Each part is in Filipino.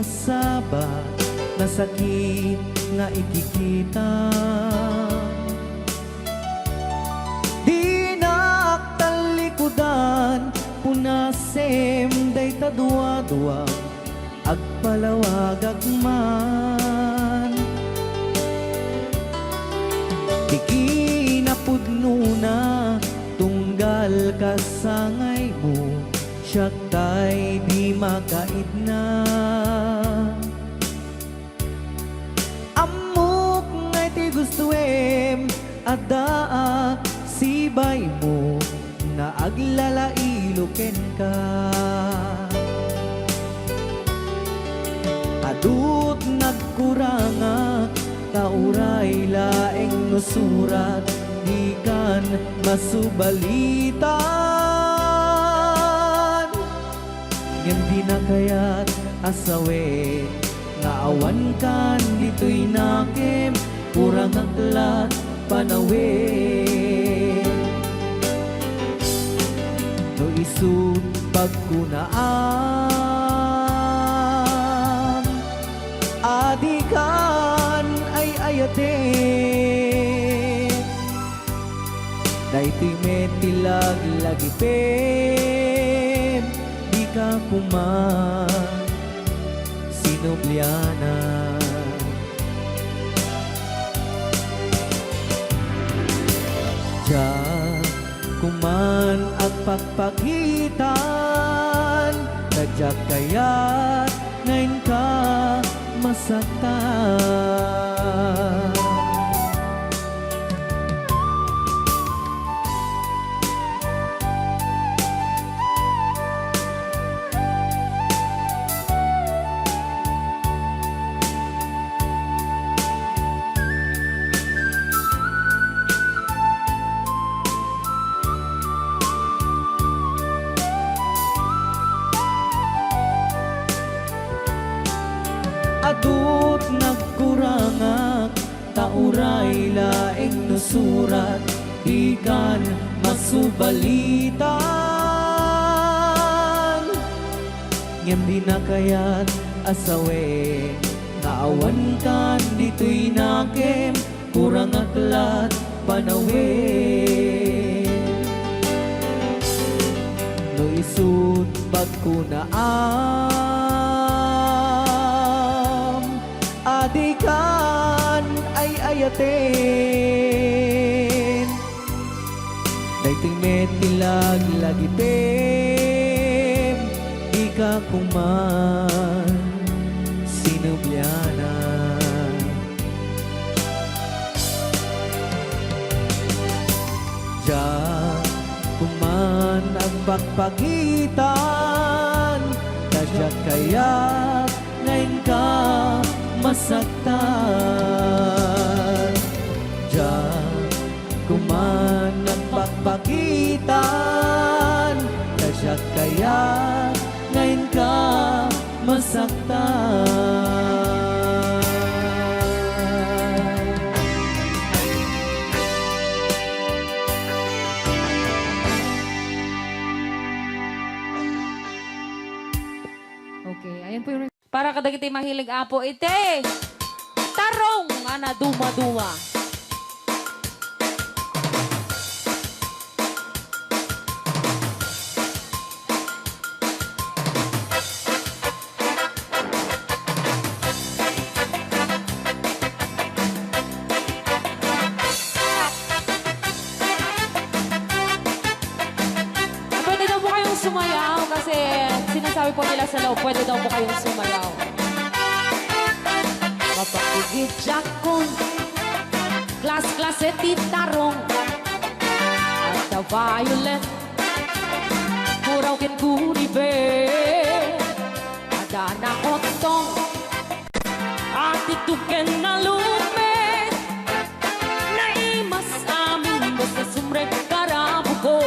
masabat na sakit nga ikikita. Dinak talikudan punasem day tadua-dua agpalawag agman. Di kinapudno na tunggal kasangay mo, siya tay di makait na. Amok ngay ti gustuem adaa sibay mo nga aglalailuken ka. Adut nagkuranga tauray laeng no surat di kan masubalitan. Ngem di na kaya't asawe nga awan kan dito'y nakem kurang aklat panawe. No isut pagkunaan adikan ay ayate daytoy metilag lagipem di ka kuman sinubliana. Diya kuman at pagpakitan nadyak kaya't ngayon ka masaktan. Adut nagkurangak tauray laeng no surat di kan masubalitan. Ngem di na kaya't asawe nga awan kan dito'y nakem kurang aklat panawe. No isut pagkunaan adikan ay ayaten daytoy metilag lagipem di ka kuman sinubliana. Diya kuman ang pagpagitan kadyak kaya't ngayon ka masaktan. Diyan kuman ang pagpakitan kadyak kaya ngayon ka masaktan. Okay, ayan po yung para kadagiti mahilig apo ite. Tarong ana duma-duma. Pwede daw po kayong sumayaw kasi sinasabi po nila sa loob, pwede daw po kayong sumayaw. Mapakigit jakon, klas-klase titarong, at the violet, kuraw kin kunibe, ada na otong, at ituken na lume, naimas amin mo sa sumrek karabo ko.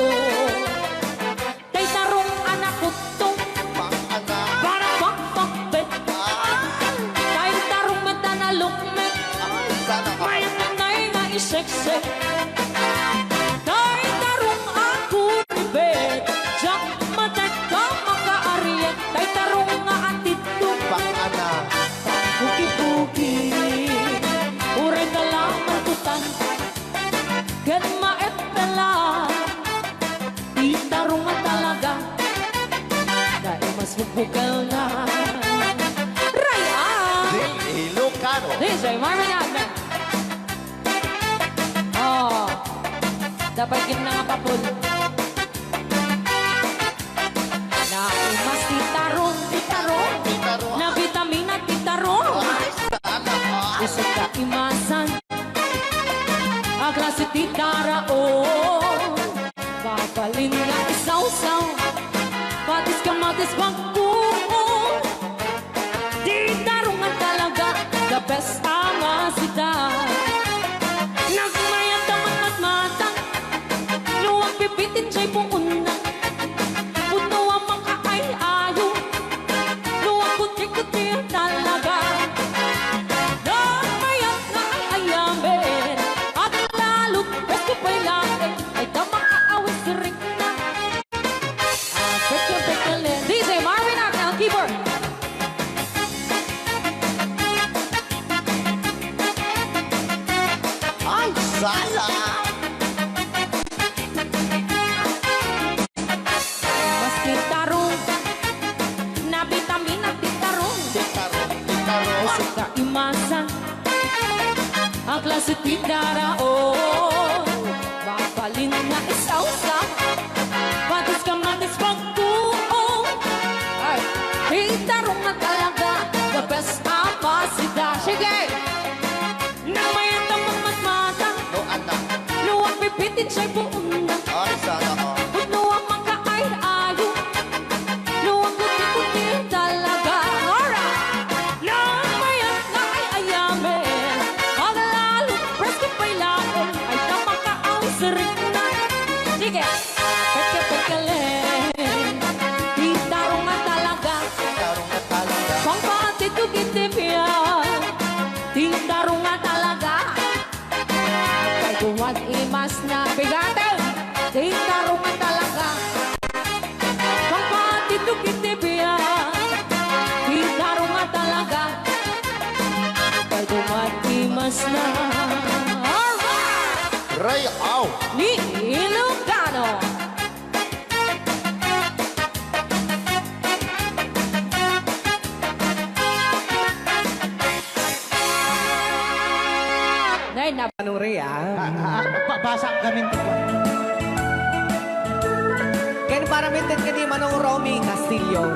Seksek kahit tarong ako ribet jak matek ka makaariet kahit tarong nga atito bukal na. Raya! Del Ilocano. DJ Marvin Agman. Oh, dapat kita nga papul. Na umas titarong, titarong. Titarong. Na vitamina titarong. Ay, sana all. Isa ka imasan. Klase titaraon. Papalin nga isaw-saw. Patis kamatis pagkuon. Titarungan talaga. The best ang asidan. Nagmayat ang matmatang. Luwag pipitin siya'y puuna. Puno ang mga ay-ayo. Luwag kuti-kuti talaga. Nagmayat na ang ayamin. At lalo't best ko pa'y lahat. Ay tamang kaawin si Rick na. Pekya-pekya-len. DJ Marvin Agman, keyboard. Ay, sana. Mas titarong. Na vitamina titarong. Titarong, titarong. Sa imasan. Ang klase titaraon. Mapalin na isaw-saw. Patis kamatis pagkuong. Ay, titarong na talaga. The best apasida. Sige! Nang may tamang matmata. No, anak. Luwag pipitin siya'y buong na. Ay, sana all. Puno ang mga ay-ayo. Luwag kuti-kuti talaga. Alright! Nang mayat na ay ayamin. Ang lalo, presko pa'y laon. Ay tamang kaawin sa rin na. Sige! Pekya-pekya-len. Titarong nga talaga. Titarong na talaga. Pangpatitugitipyan. Titarong nga talaga. Kay tuwag imas na bigatin. Titarong nga talaga. Pangpatitugitipyan. Titarong nga talaga. Kay tuwag imas na. Alright! Ray, aw. Ni Ilocano. Nay, Anong Rhea? Basa kami ito. Ken para mintin ka di Manong Romy Castillo.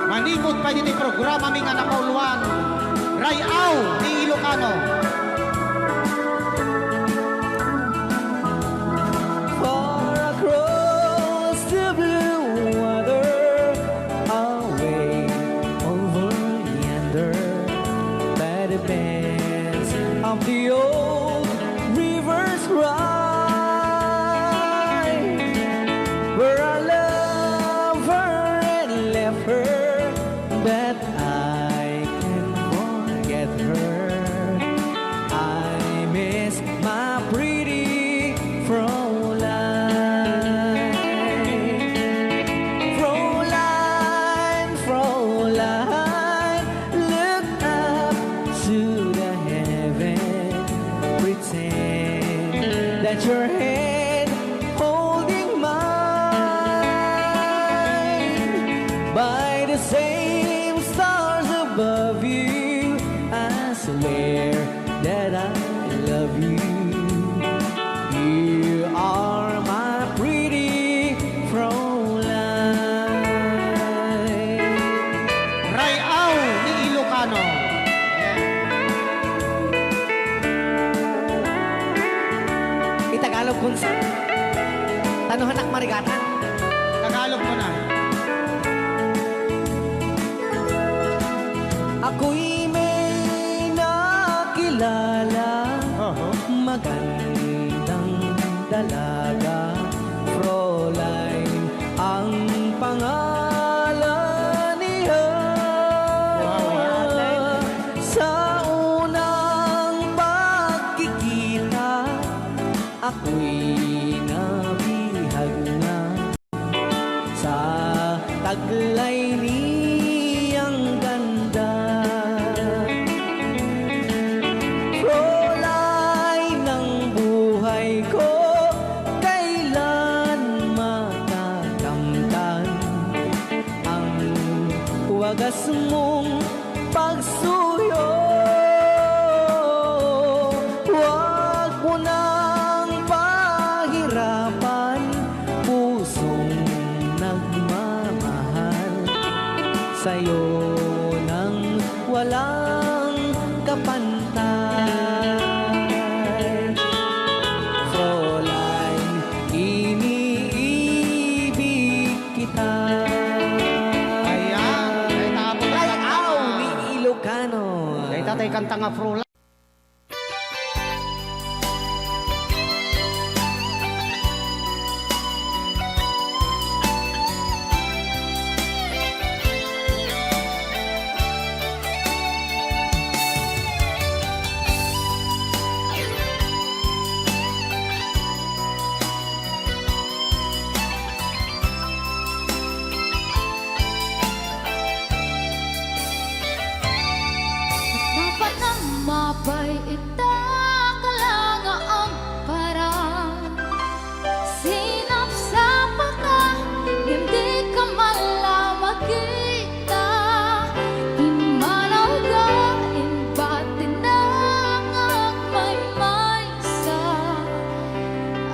Manipot pa yun yung programa ming anak kauluan. Rayaw ni Ilocano. Far across the blue water, away over yonder, by the banks of the old rivers ride, where I love her and left her, but I can't forget her. I miss my pretty Fräulein. Fräulein, Fräulein, look up to the heaven, pretend that your hand holding mine. By the same stars above you, I swear that I love you. You are my pretty Fräulein. Rayaw ni Ilocano. Itagalog kung sa tanuhan ak marigatan. Tagalog mo na. Ako'y may nakilala, magandang dalaga, Fräulein ang pangalan niya. Sa unang pagkikita, ako'y nabihag na sa taglay niyang ganda. Fräulein ng buhay ko, wagas mong pagsuyo. Huwag mo nang pahirapan pusong nagmamahal sa'yo nang walang kapantay. Fräulein, iniibig kita. Ayan, kay tapos Rayaw ni Ilocano. kay tatay kanta nga Frola. Dapat na mapay itakalang ang parang sinapsapa ka, hindi ka malamagita. Imanaw ka, imbatin na ang may sa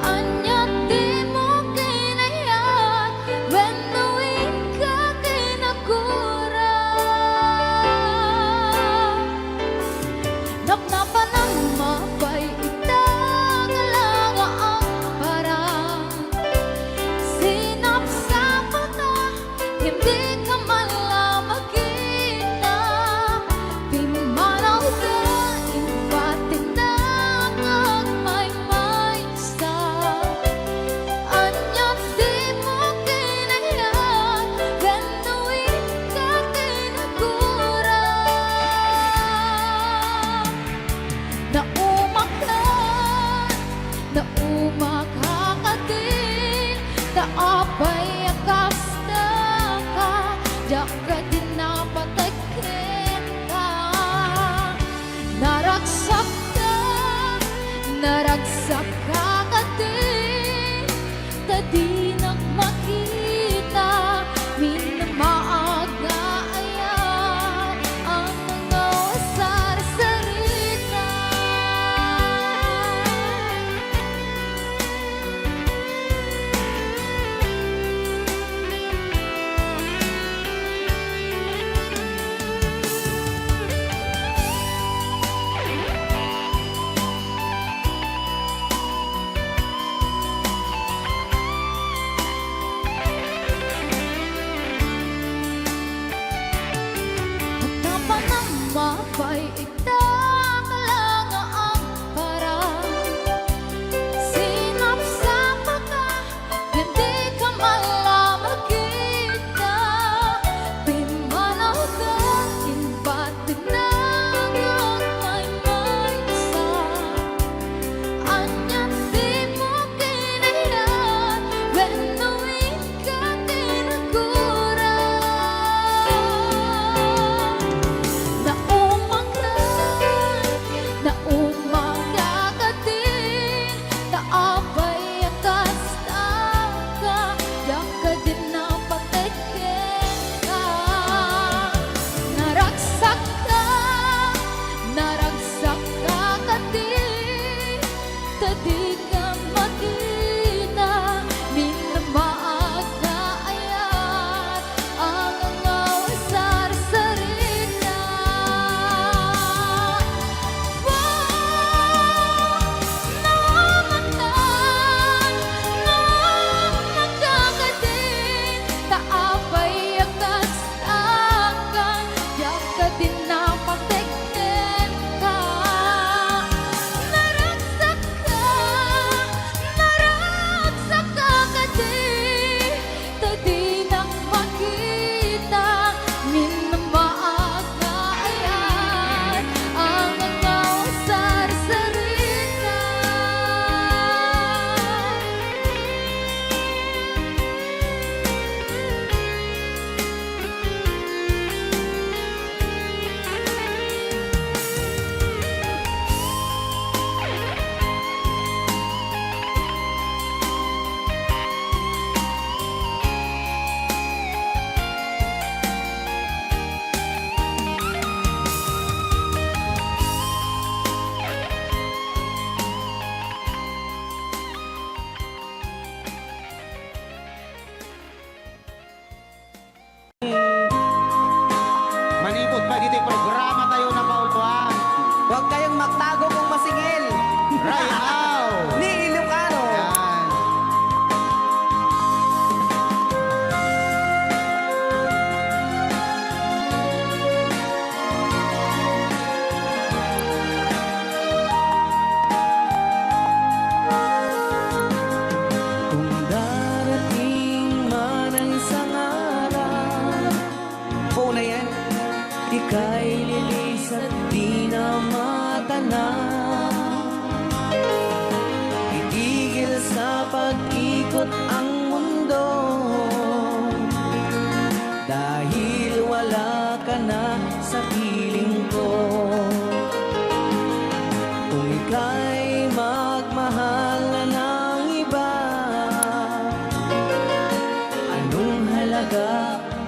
anya di mo kinayat, when the wind ka kinakura. Napnapan ng mapay itagalang ang parang sinapsapa ka, hindi ka malamagita. Pimanaw ka, imbatin na ang may sa anya di mo kinayat, when the wind ka kinakura. Naumakakatin, naapay akasta ka, jaka din napatakin ka. Naragsak kakatin, tadi makita, minamaaga ayan ang mga wasar-sarita.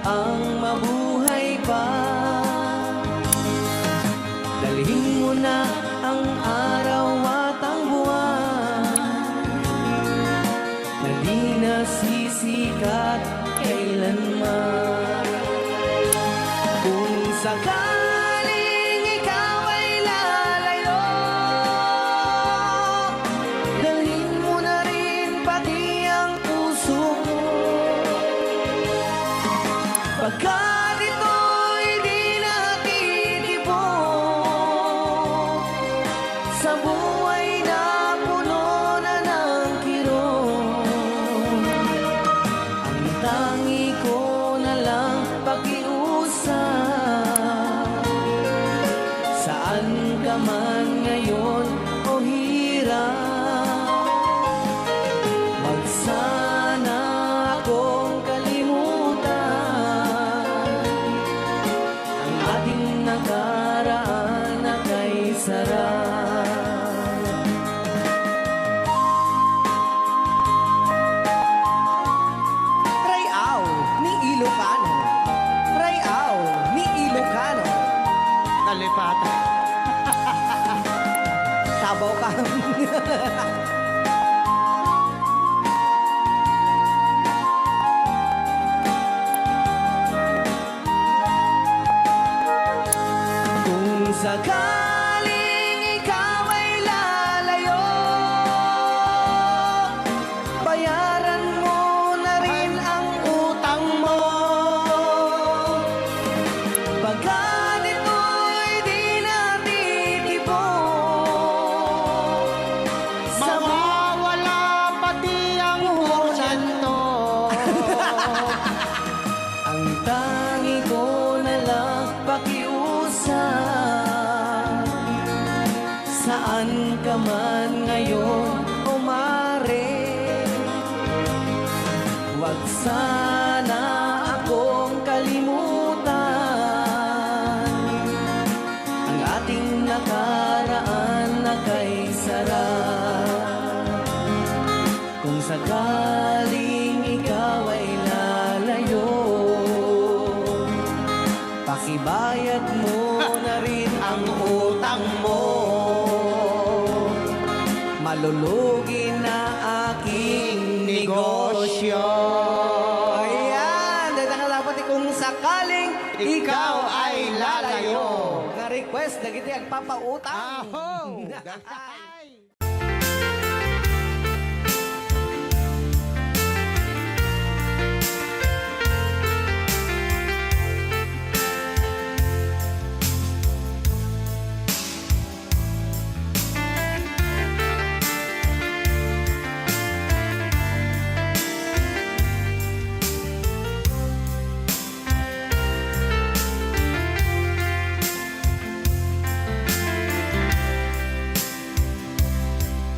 ang mabuhay pa. Dalhin mo na ang araw at ang buwan na di nasisikat kailanman. Kung sakaling ikaw ay lalayo, dalhin mo na rin pati ang puso mo. Pagkat ito'y di natitibok sa buhay na puno na ng kirot, ang tangi ko na lang pakiusap. Saan ka man ngayon o hirap, wag sana akong kalimutan ang ating nakaraan na kay sarap. Rayaw ni Ilocano, Rayaw ni Ilocano. Nalipatan. Tabaw ka. Kung sakaling ikaw ay lalayo, bayaran mo na rin ang utang mo. Pagkat ito'y di natitibok sa Mawawala pati ang porsyento. ang tangi ko na lang pakiusap. Saan ka man ngayon o mare, wag sana akong kalimutan ang ating nakaraan na kay sarap. Kung sakaling ikaw ay lalayo, pakibayad mo na rin ang utang mo. Malulugi na aking negosyo. Ayan, dahil nakalapat kung sakaling ikaw ay lalayo. Na-request na kita ang papautang. Aho!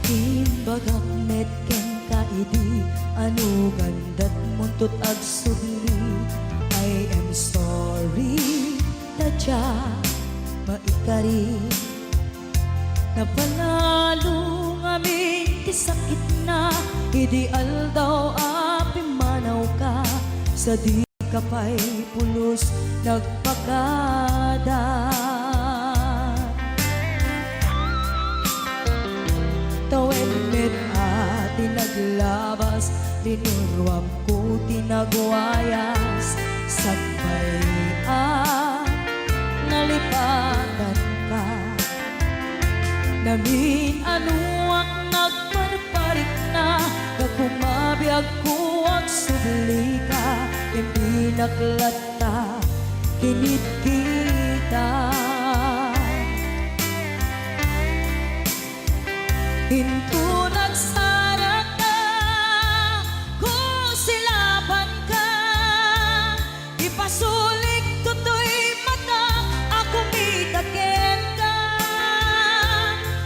Imbagak met ken kaidi anu gandat muntut ag sugli. I am sorry tadya maikari napanalo ngamin ti sakit na ideal daw api manaw ka sa di kapay pulos nagpakada. Tawin mit ati naglabas, linurwam ko tinagwayas. Sakbay nalipatan ka. Namin anuak nagparparik na, nagkumabiyag ko ang subli ka. Hindi naklata, kinit kita. Hinto nagsara ka, kung silaban ka, ipasulik tutoy mata, ako mitaken ka.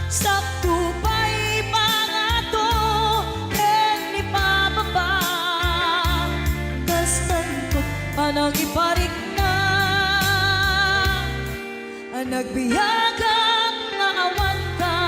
Sakto pa'y pangato, ken ipababa, kasangkot anang iparik na, ang nagbiyagang maawan ka.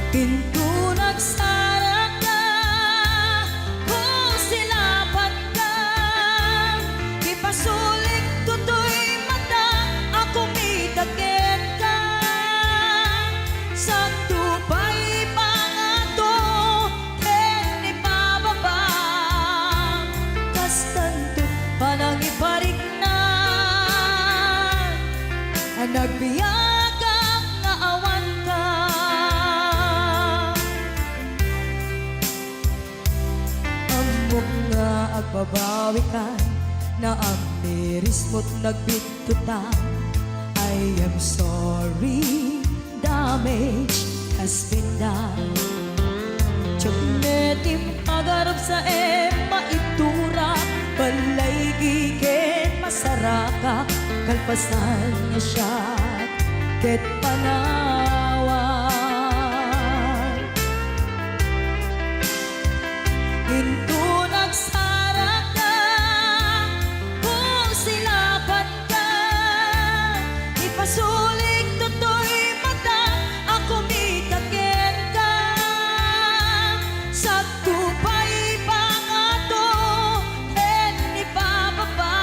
Pinto nagsara ka, kung silapat ka, ipasulik tutoy mata, ako mitagin ka. Sa tupay pangato, ken ipababa, kastanto panang iparik na, nagbiyagang nga awan ka. Amok nga agbabawi ka, na ang miris mo't nagbitutan. I am sorry, damage has been done. Tiyagnetim agarap sa maitura, balay gigen masaraka, kalpasan niya siya ket panawan. Into nagsara ka, kung silapat ka, ipasulik tutoy mata, ako mitagin ka. Sa tupay pangato, en ipababa,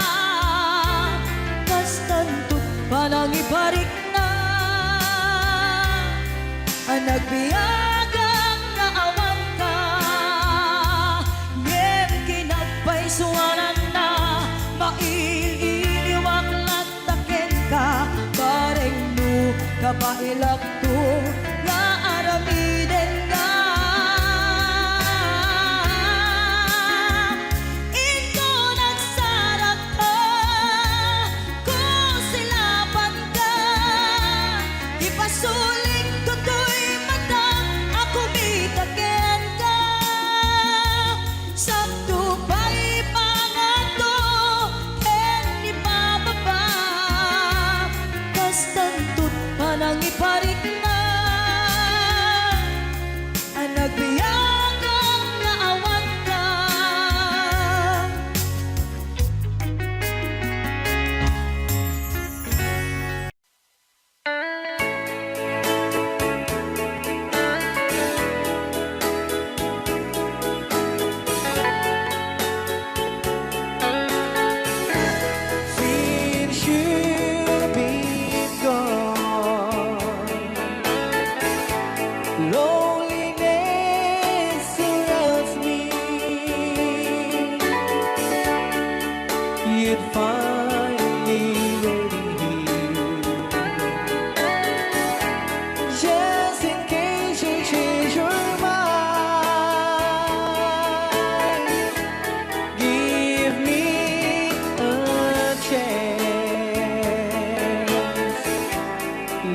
kastanto panang iparik na, nagbiyagang nga awan ka. Ngem kinagpaisuanan na, maililiwag lataken ka, bareng no kapailak to, nga aramiden ka. Ito nagsara ka, kung silapan ka, ipasulik tutoy mata, ako mitagin ka. Sa tupay pangato, ken ipababa, kastantot panang iparik na, nagbiyagang nga awan ka. Since you've been gone, loneliness surrounds me. You'd finally waiting here, just in case you change your mind. Give me a chance.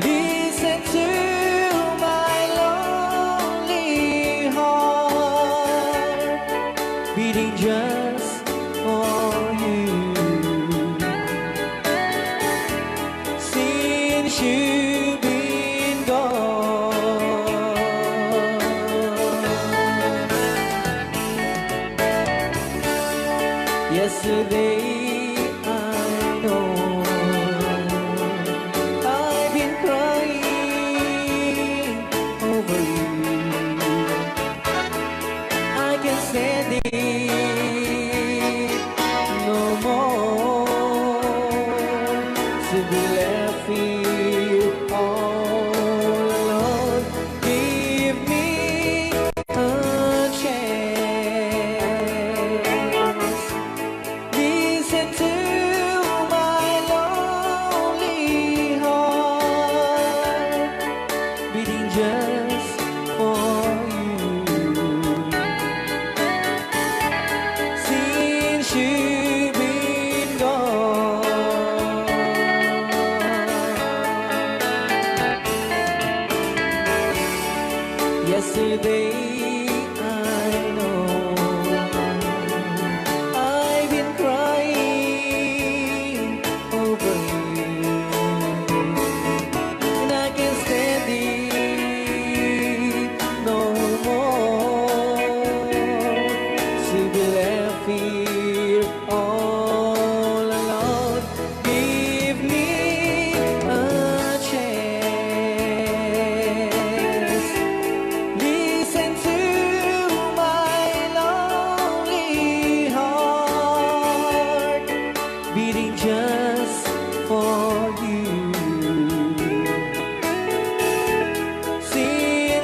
Listen to my lonely heart, beating just for you. Since you've been gone, yesterday I know I've been crying over you. I can stand it no more, to be left here all alone. Give me a chance. Listen to my lonely heart, beating just for you. Since you've been gone, yesterday I know I've been crying over you, and I can't stand it no more, to be left here all alone. Give me a chance.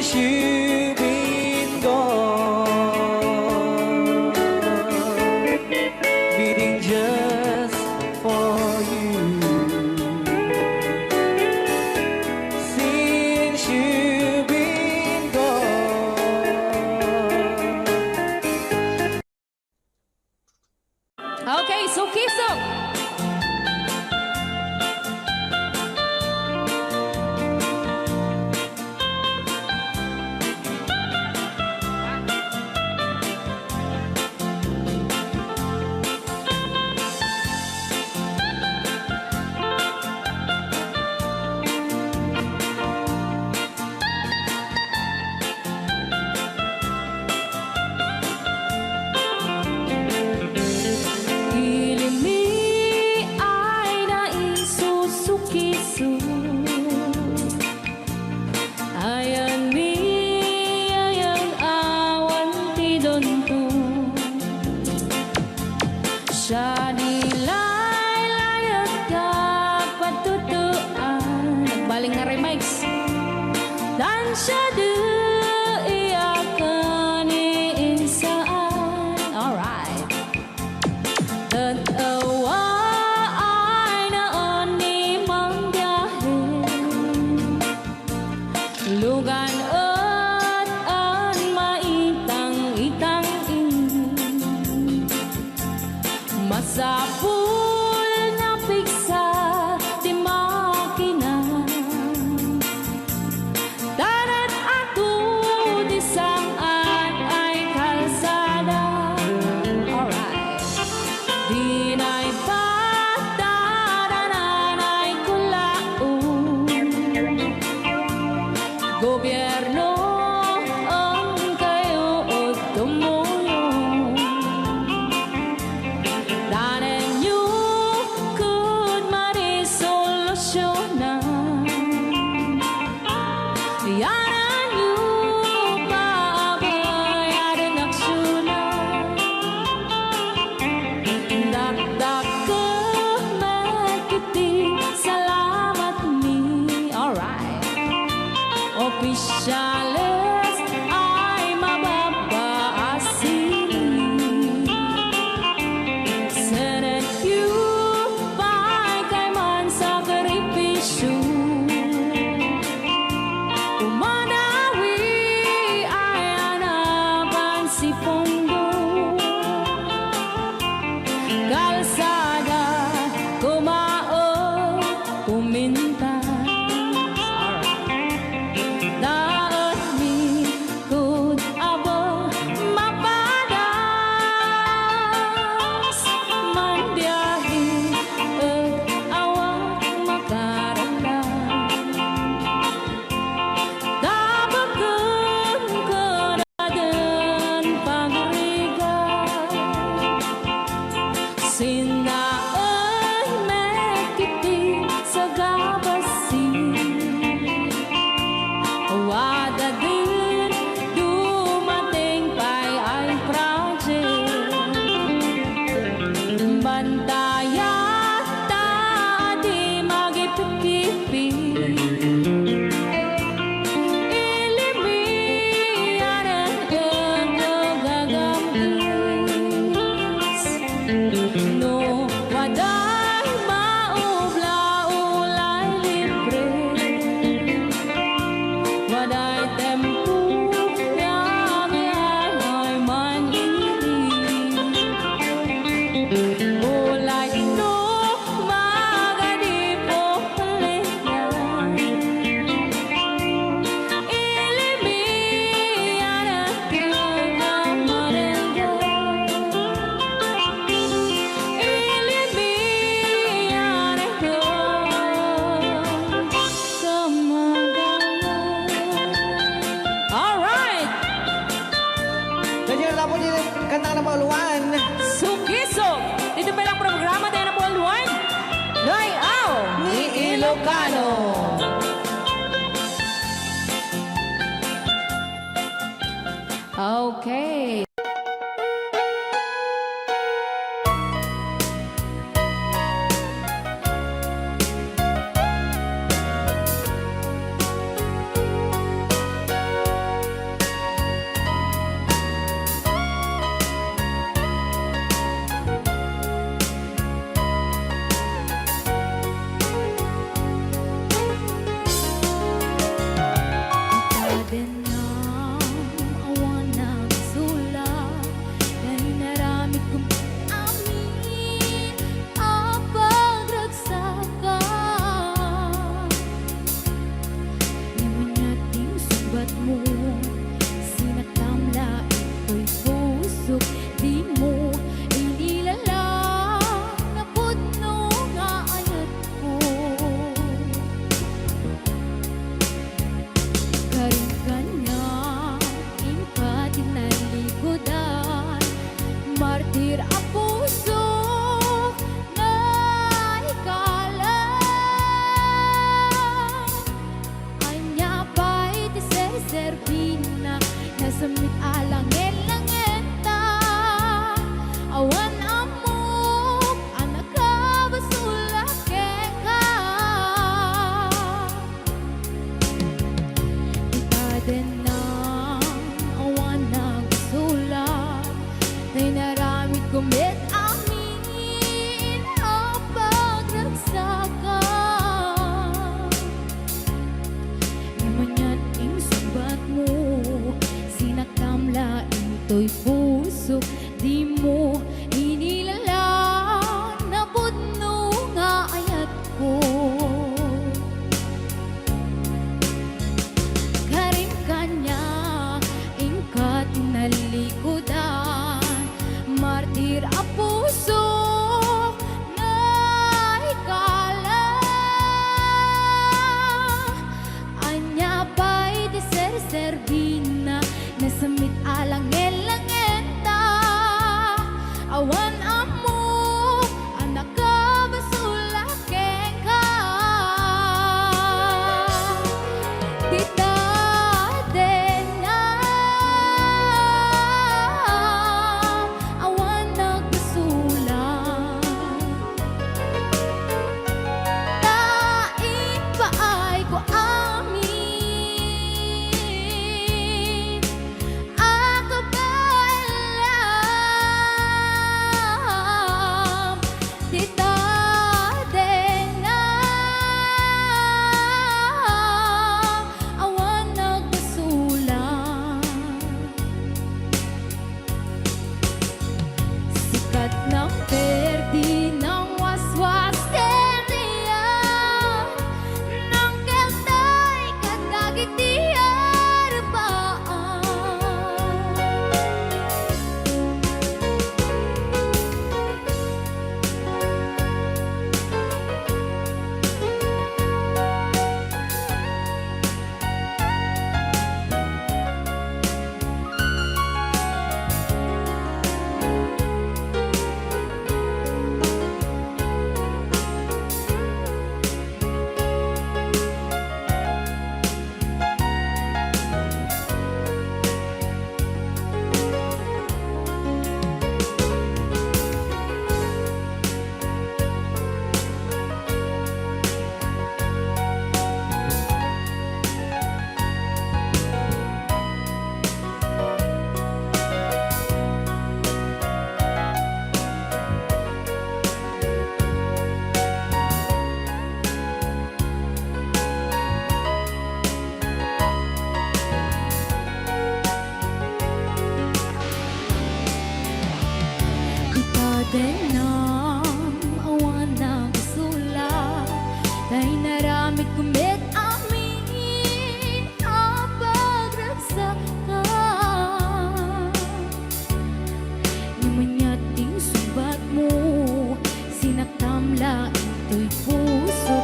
since you've been gone, beating just for you. Since you've been gone. Okay, Sukisok. Ilimi ay naisusukisu. Ayan mi ayang awan ti donto. Siya nilay layat kag patutuan. Nagbaling na remix. Dan siya di iyakan iinsaan. Alright. Tatawa ay naon ni manggahin. Lugan at an maitang-itang masapul na piksa di makina. Darat ako di saan ay kalsada. Alright. Dinay patadanan ay kulaon. Gobyerno ang kayo o tumulong. Danan nyo could marisolusyonan. Yanan nyo paabayaran aksyonan. Dakdak ka magkiti, salamat mi. Alright. Opisyales ay mababaasin. Senate you pa'y kay man sakripisyo. Umanawi ay anapan si Pondo. Kalsada, kumaon, pumintas. Daot mi kud abo mapadas. Mandiyahi ug awak makaramdam. Dabagan ka na din pagrigat. Sinaon mekiti sa gabasin. Wada din dumating pa'y ay project. Bantayan ta di magipipipi. Ilimian ang gagamis. No, waday maubla-ulay libre. Waday tempo yang ay manili. Ulay no magadipo palitan. Ilimian ang gagamarelga. Ilimian ang gagamarelga. Alright! Ganyan lang po din ang kanta ng Pauluan. Sukisok! Dito pa lang programa tayo na po Luan. Layaw Ni Ilocano. Okay. serbina nasamit alang elangeta awan amok anak basula keka itaden na awan nagsula tay naramid kumit amin ang pagragsakan Imanyan ing subat mo sinaktamla into'y puso di mo inilala na pudno nga ayat ko karim kanya ingkat nalikodan martir a puso na ikala anya pa'y di ser-serbina nasamit alang elangenta awan amo anak ka basula keka Tita Dena awan nagbasula Tain pa ay ko amin Ako ba alam Tita Dena awan nagbasula Sikat ng perdi ng waswas teriya Nang keltay kadagit di arbaan Itadenang awan nagsula Tay naramid kumit amin ang pagragsakan Namanyating subat mo sinaktamla into'y puso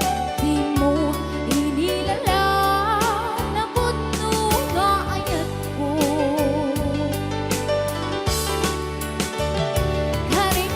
di mo inilala na pudno nga ayat ko karing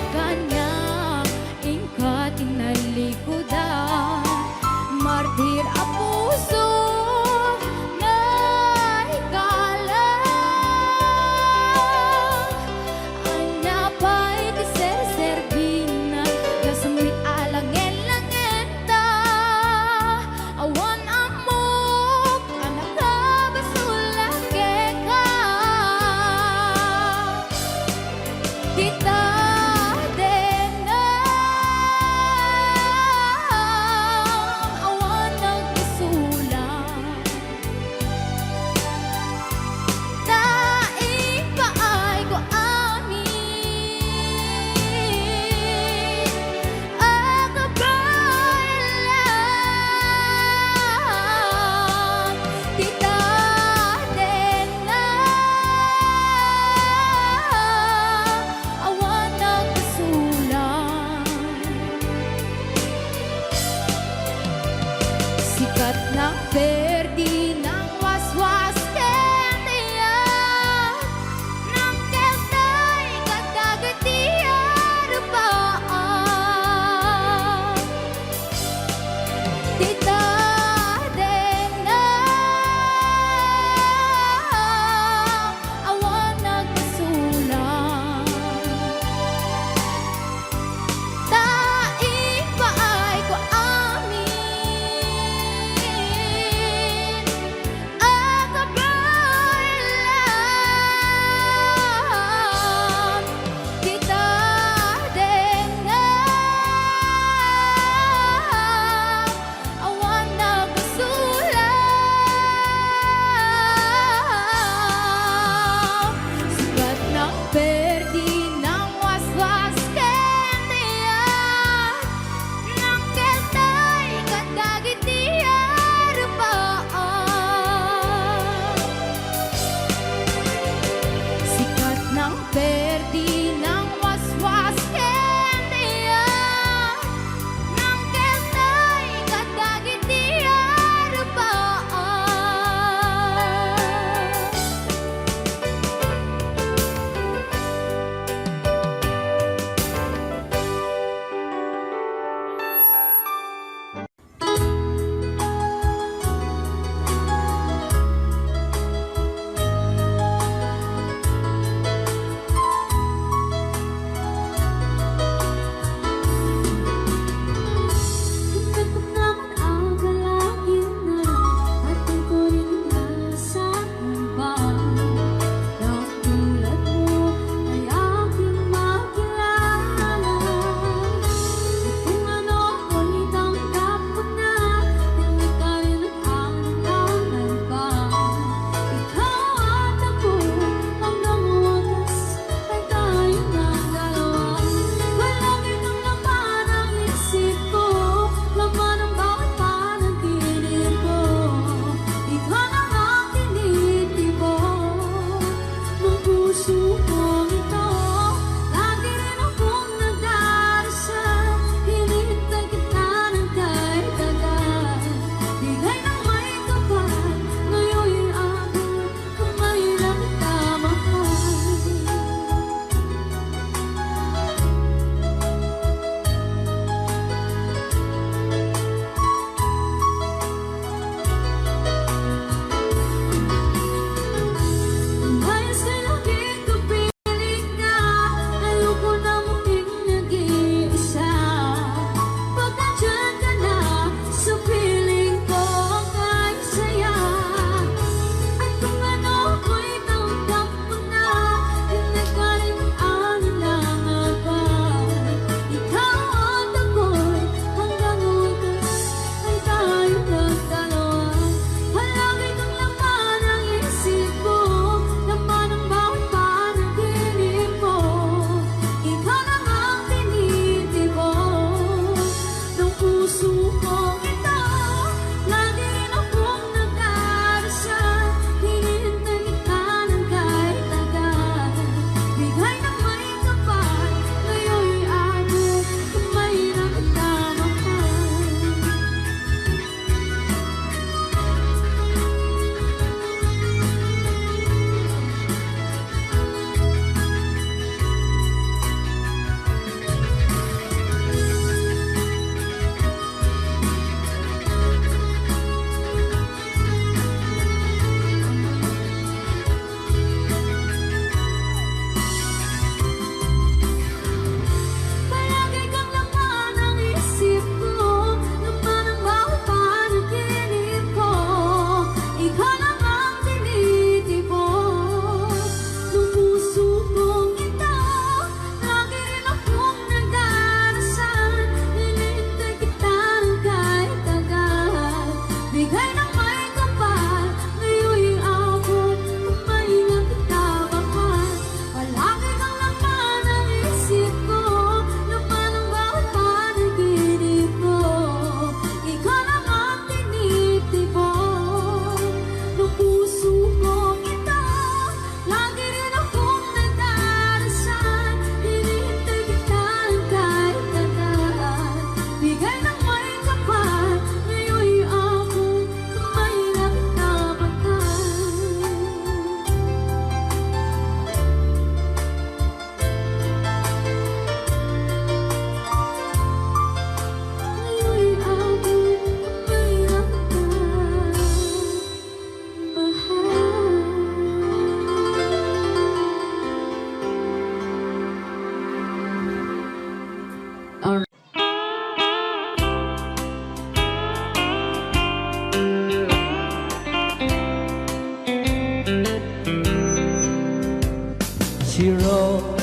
She wrote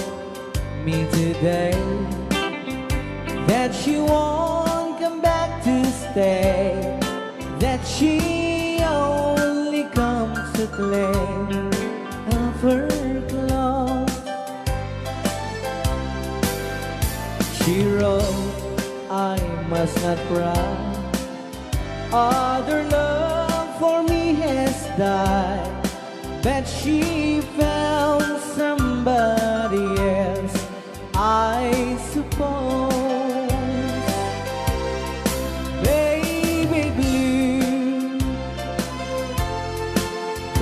me today that she won't come back to stay, that she only comes to claim of her clothes. She wrote, I must not cry, other love for me has died, but she found somebody else, I suppose. Baby blue,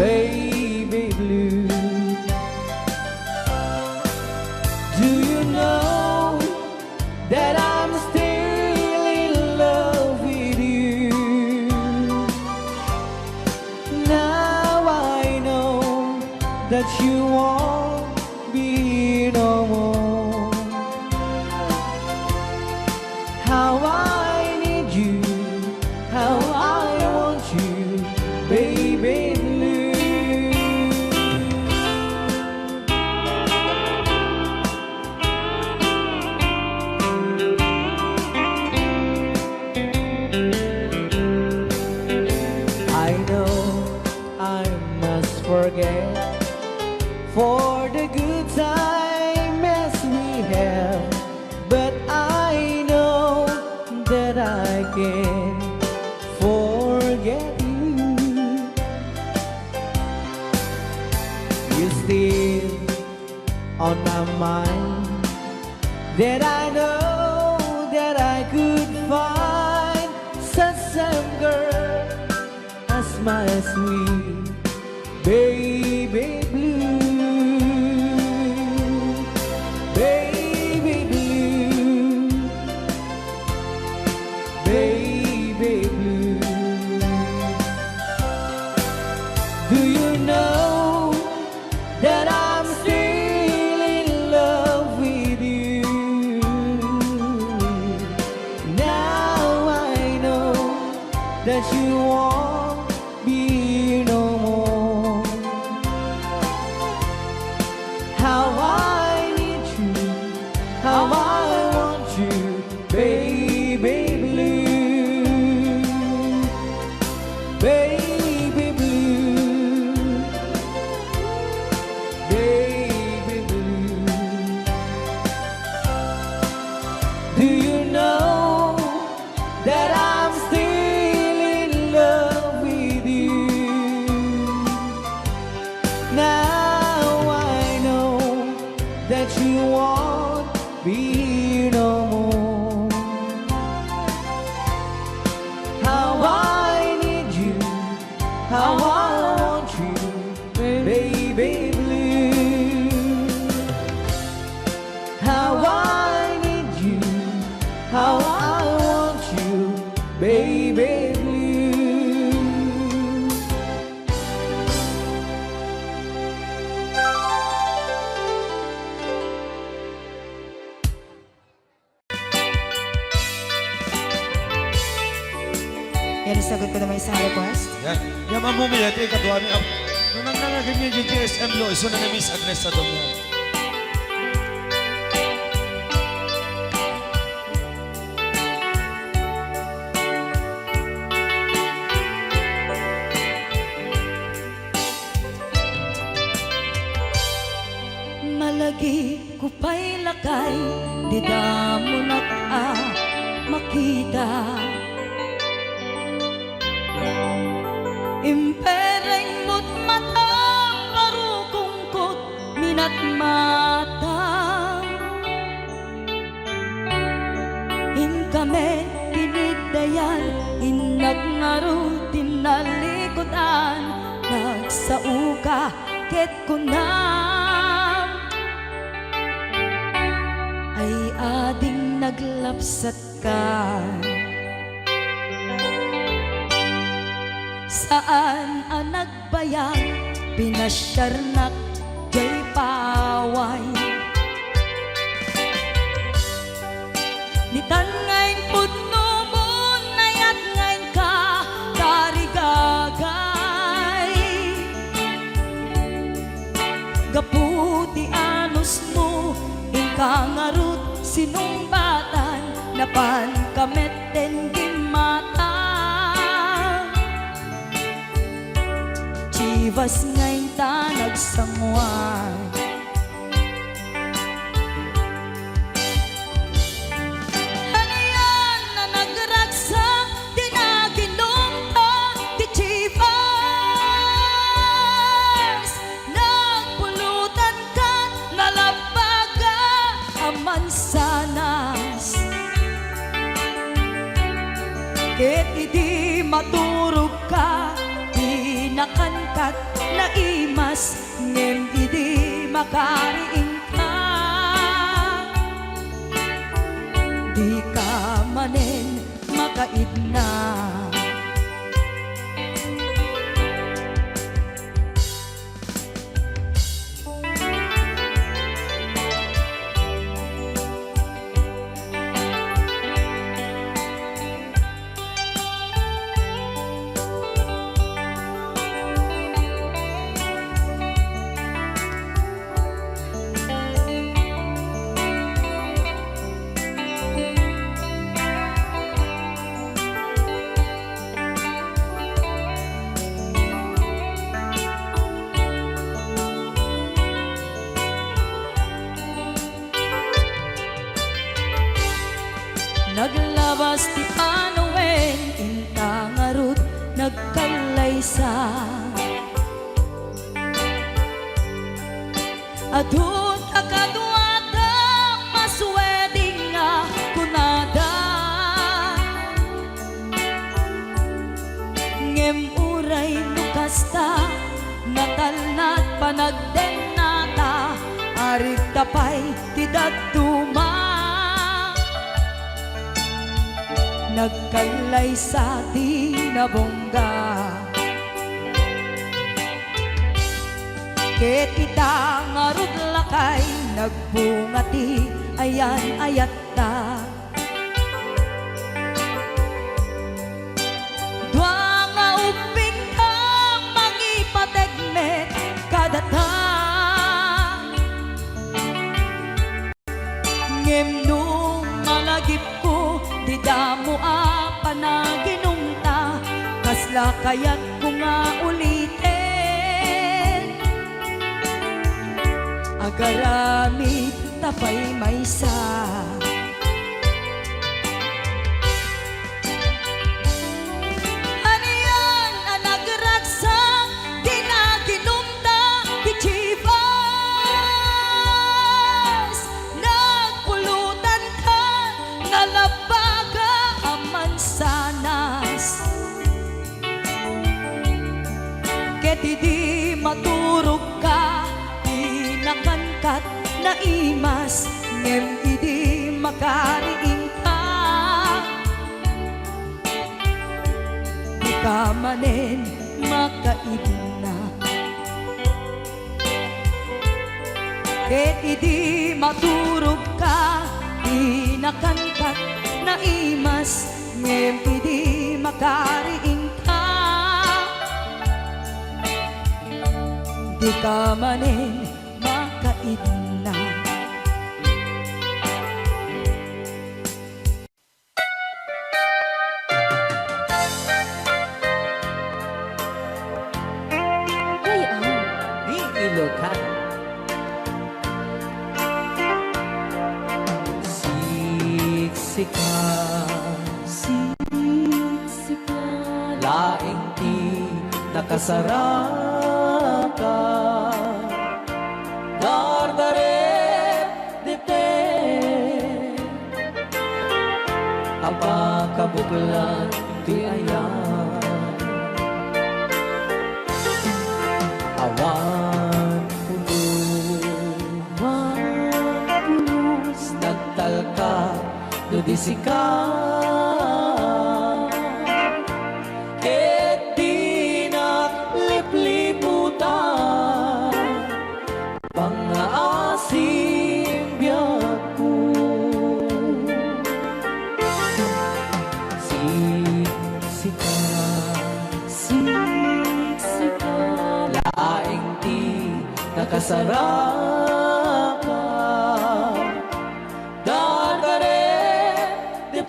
baby blue, do you know that I'm still in love with you? Now I know that you won't be no more. How I need you, how I want you, baby blue. I know I must forget for the good time as we have, but I know that I can forget you. You're still on my mind, that I know that I could find such a girl as my sweet baby blue. Baby blue, baby blue, do you know that I'm still in love with you? Now I know that you won't be no more. How I need you, how I want you, baby blue, baby blue, baby blue. Do you know that I'm still in love with you? Now I know that you won't be no more. How I need you, how I want you, baby blue. How I need you, how I want you, baby blue. Yan, isagot ko naman isang request. Yan. Yan mamumili at ikadwa ni Ab. Nung nangangagan niya yung TSM lo, iso na na Miss Agnes sa dong yan. Malagi ko pa'y lakay, di mo makita. Impereng mo't matang parukungkot minat mata. In kami tinidayan, inag ngaro tinalikotan, nagsauka ket kunam. Ay ading naglapsat ka. Saan ang nagbayang pinasyarnak jay paway. Nitan ngayon pudno mo nayat ngayon ka karigagay. Gaputian napan kameten di mata Chivas ngayon ta nagsangwan Hanayan na nagragsak di naginom ta di Chivas Nagpulutan ka nalabaga aman sanas Ket idi maturog ka di nakankat na imas ngem idi makariing ka di ka manen makaidna Naglabas ti Panawen, inta nga rut nagkalaysa. Adun akaduada masweding nga kunada. Ngem uray nukasta, natalnat panagdenata, arig tapay ti daduma. Nagkalay sa tinabongga Ket ita nga rudlakay nagbungati ayan ayatta Dua nga uping ka mangipategmet kadata Ngem nung malagip ko di damo panaginungta kasla kayat ko nga ulitin agaramit tapay maysa Aniyan ang nagragsak di naginumta di Chivas nagpulutan ka nalabaga aman sanas Ket idi maturog ka di nakankat na imas ngem idi makariing ka di ka manen makaidna Ket idi maturog ka di nakankat na imas ngem idi makariing ka di ka manen makaidna Di Ilocan. Siksika laing ti nakasaraka dardaret dite apa kabuklan ti ayan awan pulos nagtalka nudisika ket di naglipliputan pangaasim biyaku siksika laing ti nakasaraka dardaret di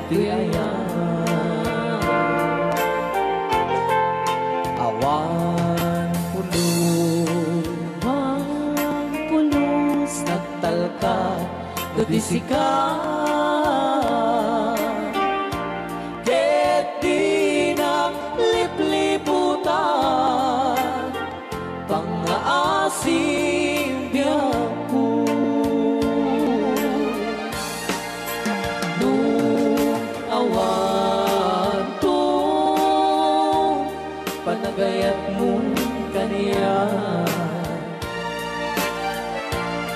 tuyayan. Awan pulos nagtalka dudisika ket di naglipliputan pangaasim biyaku nung awan to panagayat mo kaniya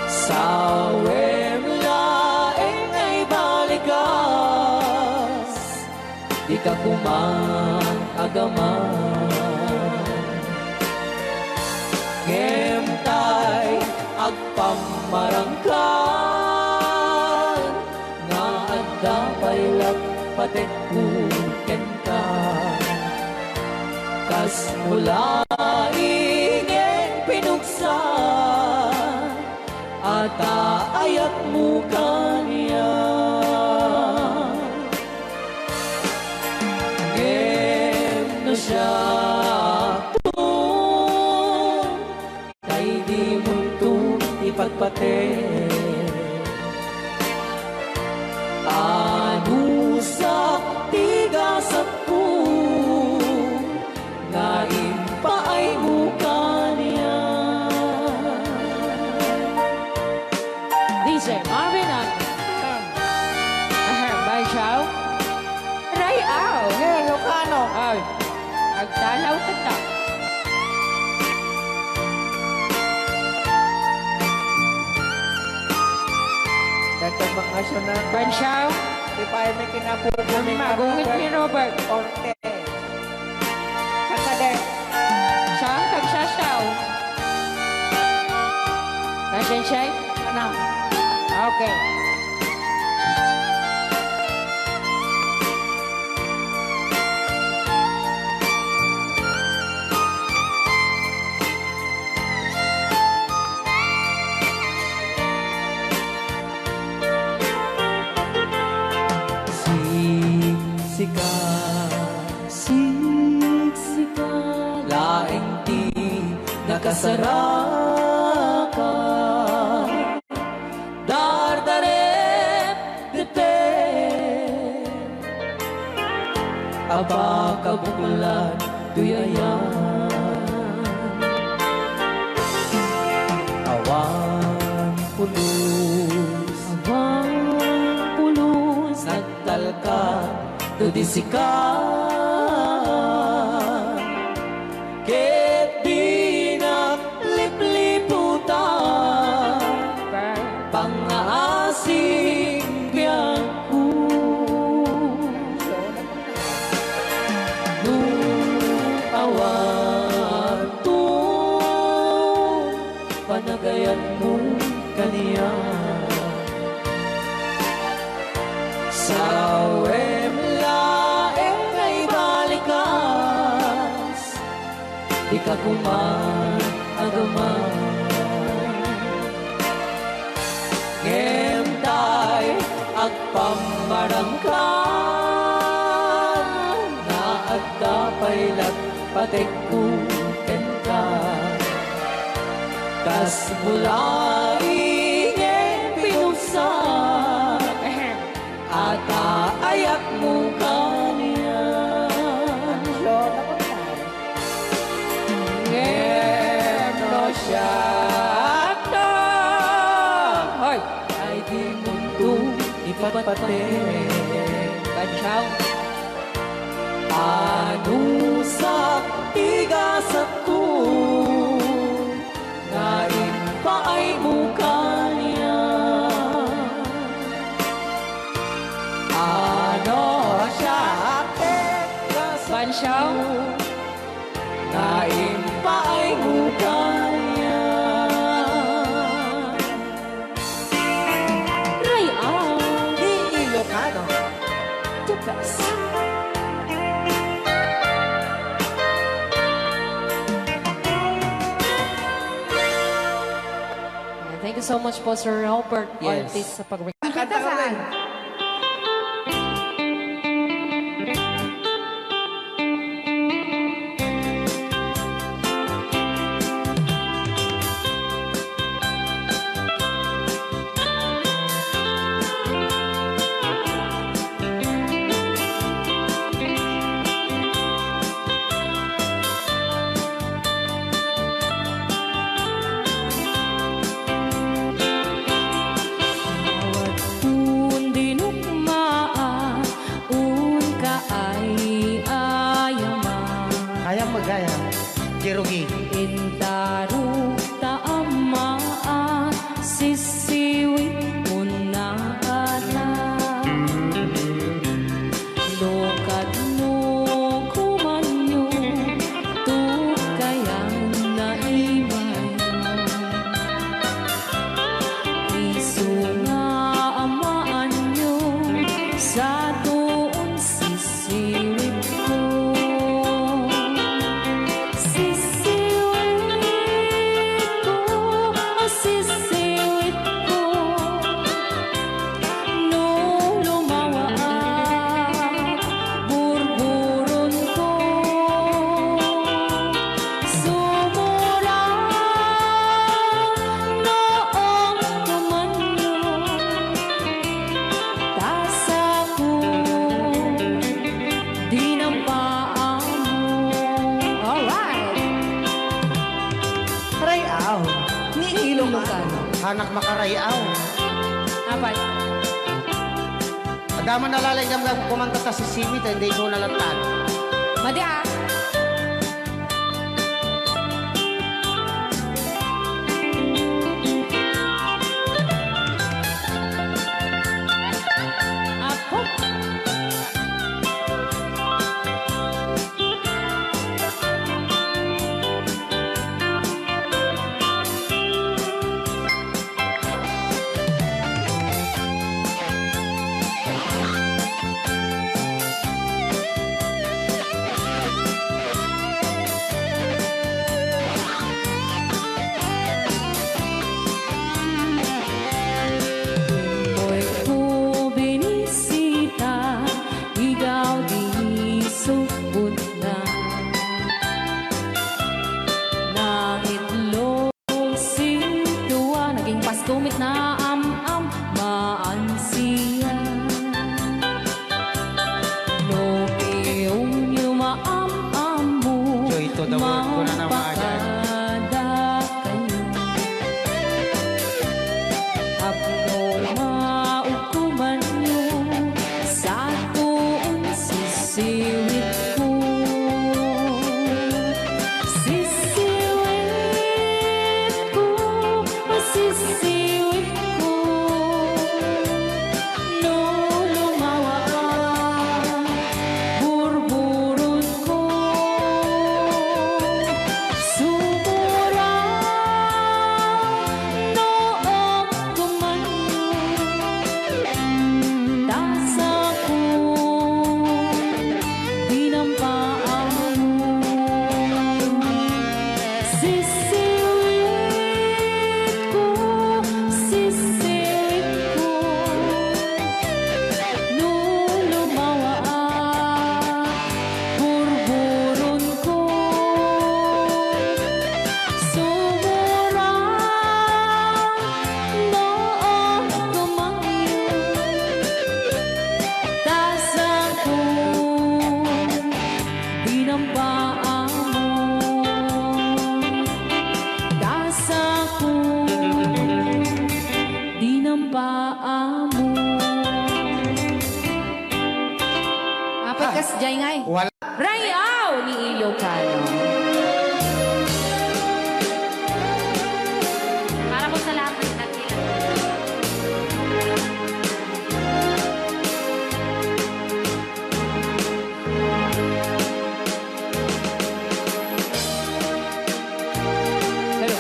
sawem laeng ay balikas di ka kumang agaman ngemtay agpamarangkan nga adda paylap patekkuken ka kas mula ingin pinuksa ata ayat mo kaniya ngem na siya kay di mo ito ipagpate ano sa tigasat ko nga impaay mo kaniya DJ Marvin at Bay Chow. Rayaw. Hey, Lucano. Ay, agtalaw ka ta. Dito mga na Bay Chow. di pa may kinapupo ni Magungit ni Robert. Orte. Kakade. Siya, kagsasaw. Kasensay? Ano? Okay. Siksika laing di nakasaraka dardarep dete aba kabukulan tuyayan awan pulos nagtalka dudisikan ket di naglipliputan pangaasim biyaku nung awan to panagayat mo kaniya sawem laeng ay balikas di ka kuman agaman ngemtay agpamarangkan na agda paylat patekkuken ka kas mula ingin pinuksa ata ayat mo kaniya ngem no siya Hoy, ay di mundo ipatpate Banchaw. ano sa tigasat ko nga impaay mo kaniya ano siya Banchaw. na impaay mo kaniya Rayaw. di Ilocano The best. Thank you so much po, Sir Robert Yes. Ortiz, sa pag-record. Kanta ka rin. Jaya. Jerugi. Intaru taamaan sisiwit mo na Lokad mo kumanyo Tukayang naimay Isu nga amaan nyo Sa doon sisiwit ko Sisiwit ko, sisiwit ko No lumawa burburon ko Sumura noong tumanyo Tasa ko di ng paa mo Alright! Rayaw ni Ilocano. Hanak makarayaw. Apat. Adaman nalalay jam kumanta ta si Siwit, hindi ko nalatag. Madi ah! Apo. Hoy ko binisita, ikaw di subot na Naitlog sintuwa, naging pastumit na am-am maansiya No iyong yumaam-am mo Joy to the world ko na naman agad. Apno maukuman nyo sa tuon sisiwit ko Sisiwit ko, sisiwit ko No lumawa burburon ko Sumura noong tumanyo Tasa ko di ng paa mo Sisiwit ko, sisiwit ko No lumawa burburon ko Sumura noong tumanyo Tasa ko di ng paa mo Tasa ko di ng paa mo Apat kas jay ngay Wala. Rayaw ni Ilocano Para po sa lahat ng nagkilan Hello.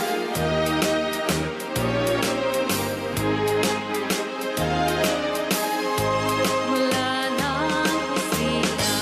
Wala nang sila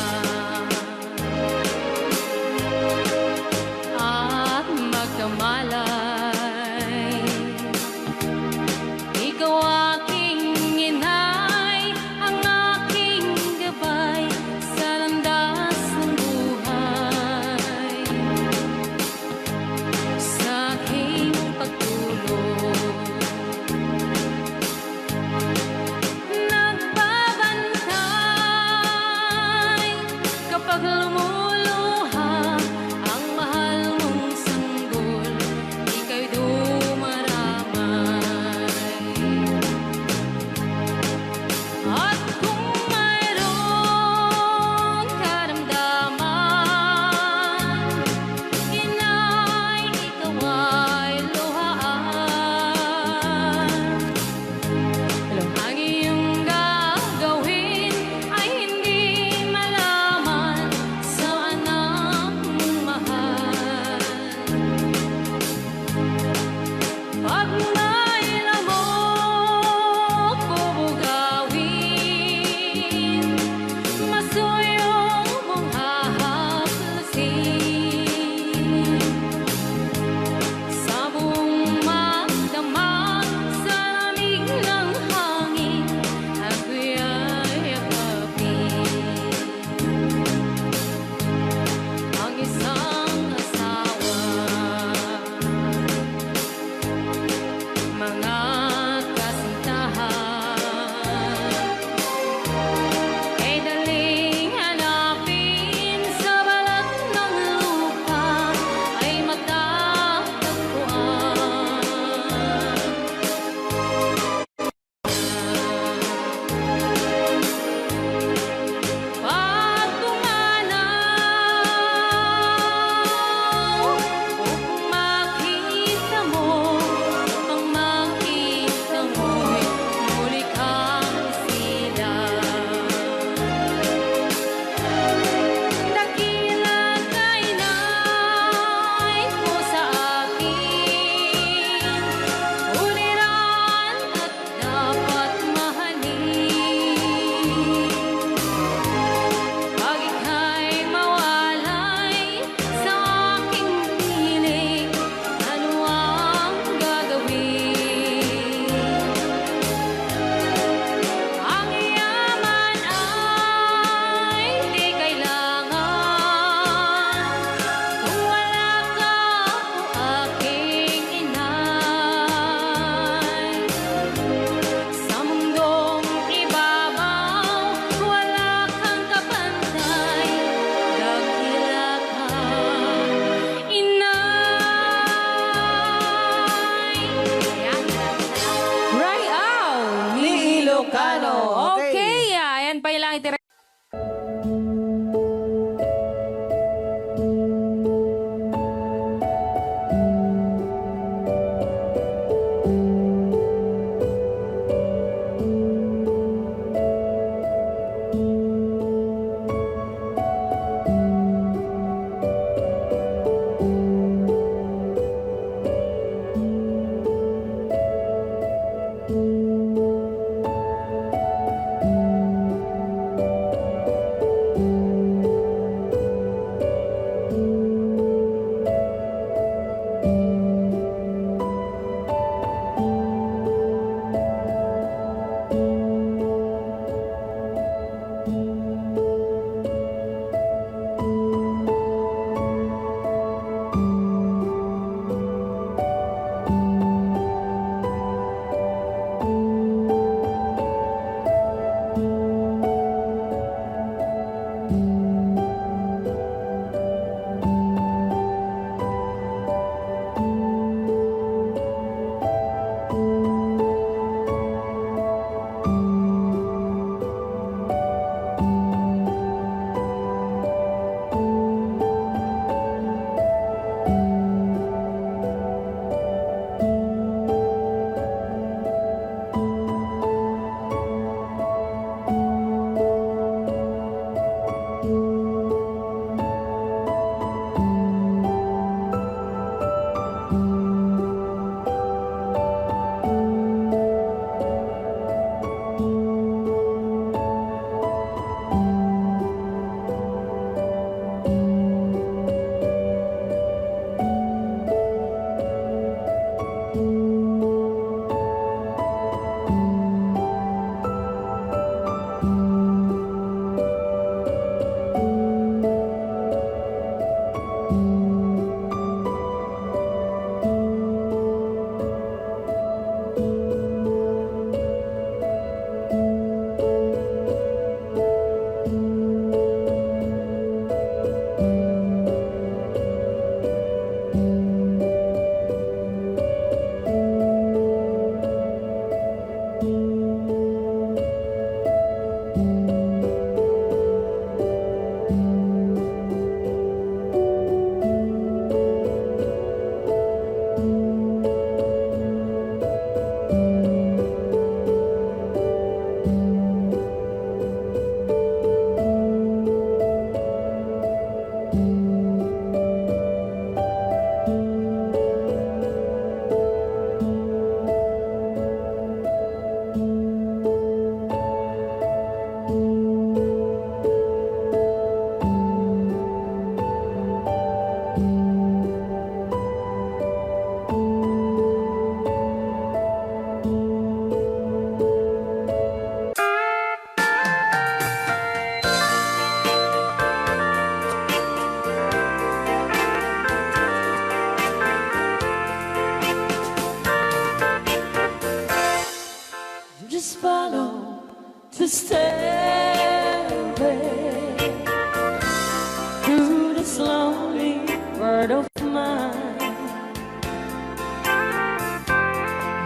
heart of mine.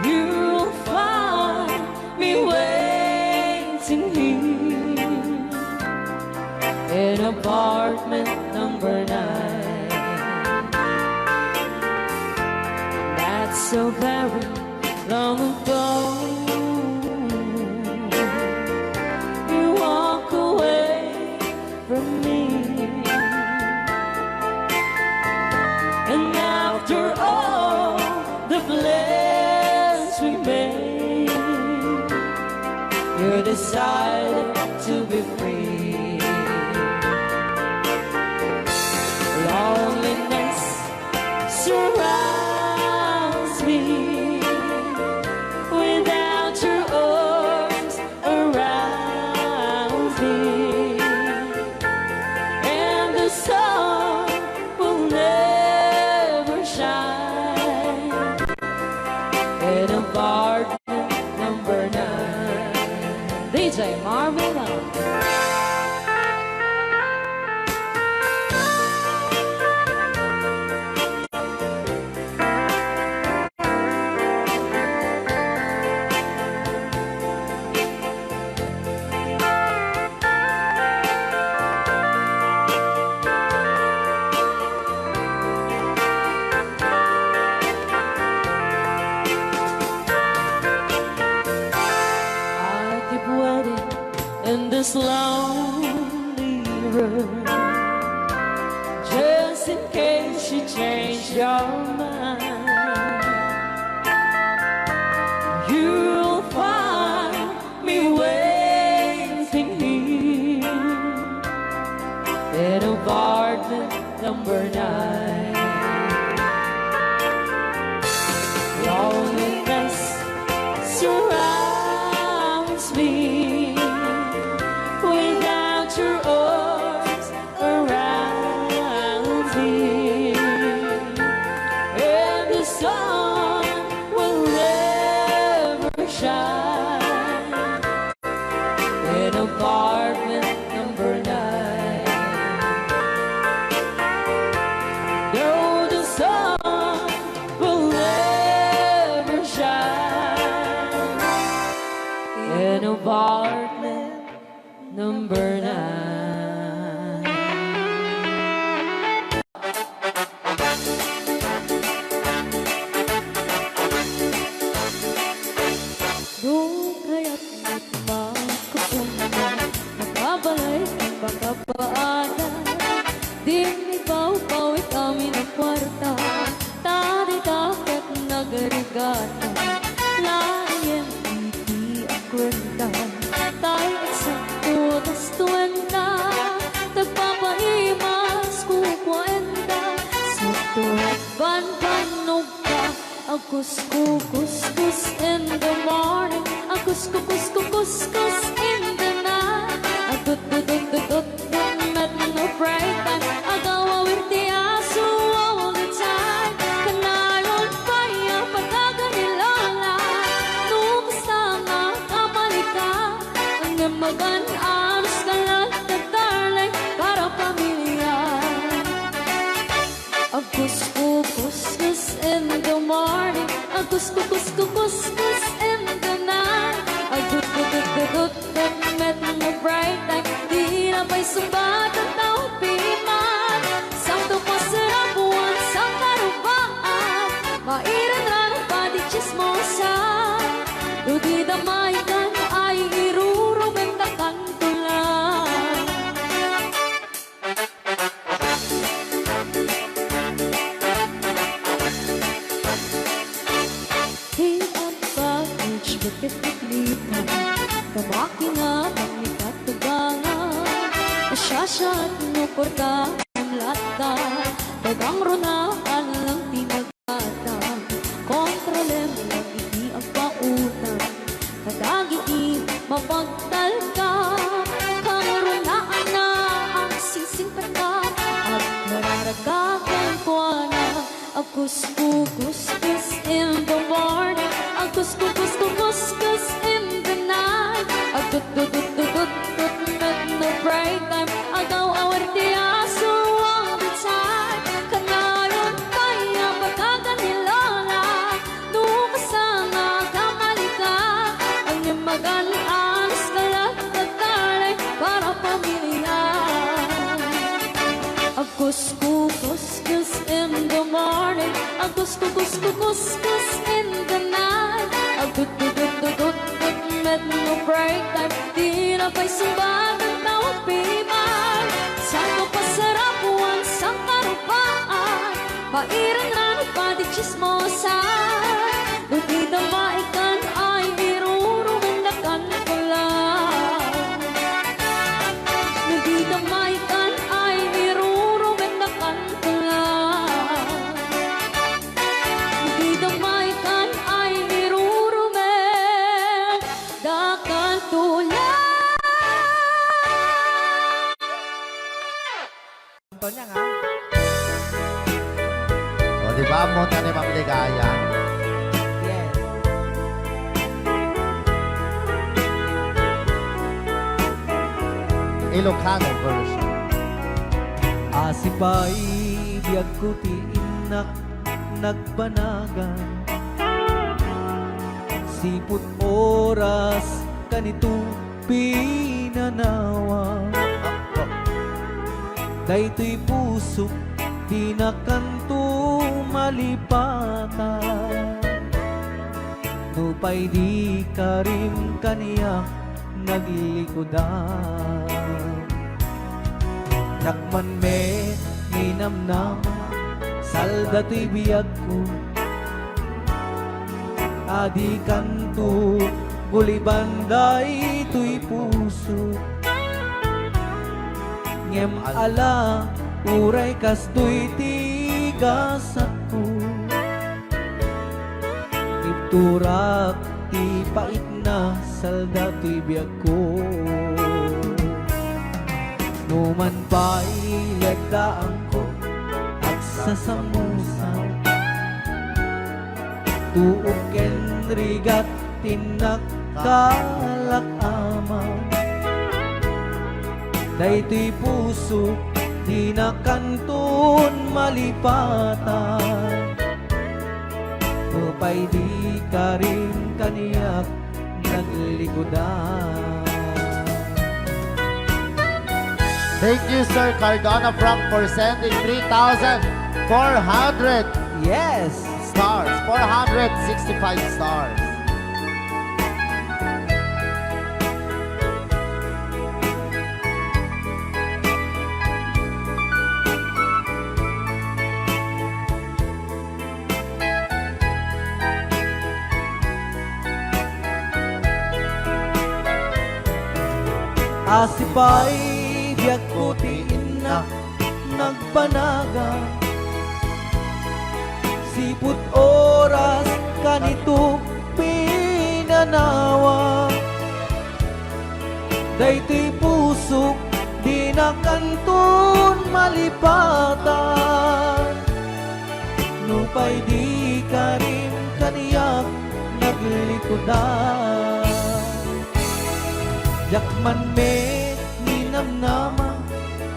You'll find me waiting here in apartment number 9. That's so very long ago. You walk away from me, and after all the plans we made, you decided to be free. Loneliness surrounds me without your arms around me, and the sun will never shine in apartment number 9. DJ Marvin. In this lonely room, just in case you change your mind, you'll find me waiting here in apartment number 9. Loneliness surrounds me without your arms around me, and the sun will never shine in apartment number 9. No, the sun will never shine in apartment number 9. Doon kaya't magkapunta, nakabalik ang pagkapaanan. Dinibaw-bawi kami ng kwarta, tadi-takot nagarigata. Layan hindi ang kwenta, tayo eksakto tas 20. Tagpapaimas ko kwenta, sa tuwag ban-banog ka. Agus-kus-kus in the morning, agus-kus-kus in the night. Agut-dut-dut-dut met no bright time, agaw-awirti aso all the time. Kanayon pa yung pagkaganilala, nubasta nga kapalita. Ang magan-anos ka lang na darling, para pamilya. Agus-kus in the morning, agus-kus in the night. Agut-dut-dut met no bright time, di na pa'y sumbat ang taong piman. Sakto pa sa buwan sa karubaan, mairan lang ang pati chismosa. Di damay ka na ay irurumenta kanto lang. Di ang package bakit naglipan, kamakina pagnikatugangan. Asyasya at nuporta ang lata, tagang runaan lang tinagata. Kontrolem lang hindi ang pautan, kadagi mapagtal ka. Karunaan na ang sising pata, at nararagakan ko na. Agus-kus in the morning, agus-kus in the night. Agut-dut-dut-dut met no bright time, agaw-awar di aso all the time. Kanay Kuskus in the night. Tut met no break time. Di na pa'y sumbag ang tawag piman. Saan ko pasarapuan sa karupaan. Pairan ranot pa di chismosan. Di na maikan ay irurumundakan ko lang. Di na maikan ay irurumundakan ko lang. Di na maikan ay irurumundakan ko lang. Ito niya nga. O, di ba mo na ni Ma'am Ligaya? Yes. Ilocano version. Asipay biyag ko ti inak nagbanagan. Siput oras kanito pinanawa. Daytoy puso di na kanto malipatan. Nupay di ka rin kaniya naglikodan. Nakman me ninamnam salda to'y biyag ko. Adi kanto gulibanday to'y puso. Ngem ala uray kastoy tigas ako. Iturak ti pait na salda to'y biyag ko. Numan pa'y lagdaan ko at sasamusan. Tuok ken rigat tinak kalakaman. Daytoy puso di na kanton malipatan. Upay di ka rin kaniyak naglikodan. Thank you, Sir Cardona Frank, for sending 3,400 Yes! stars. 465 stars. Asipay biyag ko ti inak nagbanaga. Siput oras kanito pinanawa. Daytoy pusok di na kanton malipatan. Nupay di ka rin kaniyak naglikodan. Yakman me ninamnama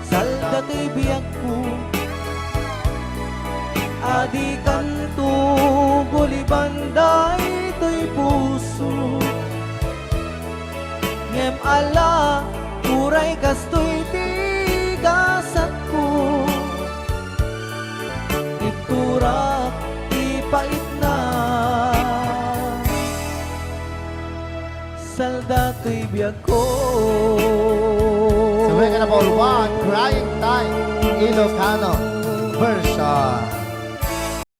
salda to'y biyag ko. Adi kanto gulibanday to'y puso. Ngem ala uray kastoy tigasat ko. Iturak ipait na salda to'y biyag ko. So we're gonna ball one, Crying Time, Ilocano version.